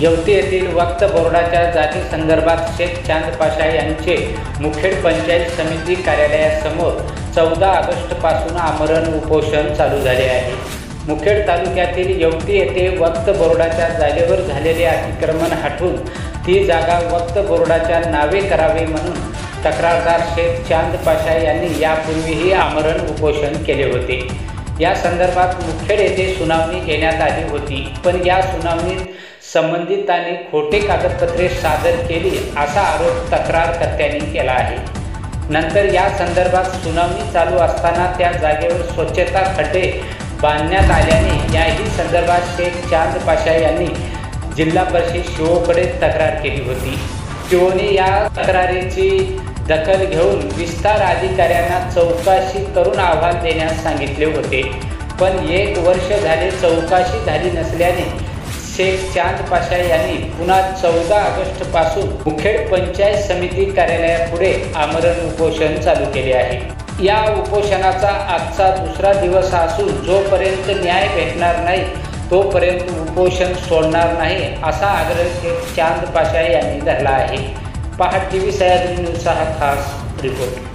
येवती येथील वक्फ बोर्डाच्या जागेसंदर्भात शेख चांद पाशा यांचे मुखेड पंचायत समिती कार्यालयासमोर 14 ऑगस्टपासून आमरण उपोषण चालू झाले आहे। मुखेड तालुक्यातील येवती येथे वक्फ बोर्डाच्या जागेवर झालेले अतिक्रमण हटवून ती जागा वक्फ बोर्डाच्या नावे करावे म्हणून तक्रारदार शेख चांद पाशा यांनी यापूर्वीही आमरण उपोषण केले होते। या संदर्भात मुखेड येथे सुनावणी घेण्यात आली होती, पण या सुनावणीत संबंधितांनी खोटे कागदपत्रे सादर केली असा आरोप तक्रारकर्त्यांनी केला आहे। नंतर या संदर्भात सुनावणी चालू असताना त्या जागेवर स्वच्छता खड्डे बांधण्यात आल्याने याही संदर्भात शेख चांद पाशा यांनी जिल्हा परिषद शिओकडे तक्रार केली होती। शिओने या तक्रारीची दखल घेऊन विस्तार अधिकाऱ्यांना चौकशी करून अहवाल देण्यास सांगितले होते, पण 1 वर्ष झाले चौकशी झाली नसल्याने शेख चांद पाशा यांनी पुन्हा 14 ऑगस्टपासून मुखेड पंचायत समिती कार्यालयापुढे आमरण उपोषण चालू केले आहे। या उपोषणाचा आजचा दुसरा दिवस असून जोपर्यंत न्याय भेटणार नाही तोपर्यंत उपोषण सोडणार नाही असा आग्रह शेख चांद पाशा यांनी धरला आहे। पहा टीव्ही सह्याद्री न्यूजचा हा खास रिपोर्ट।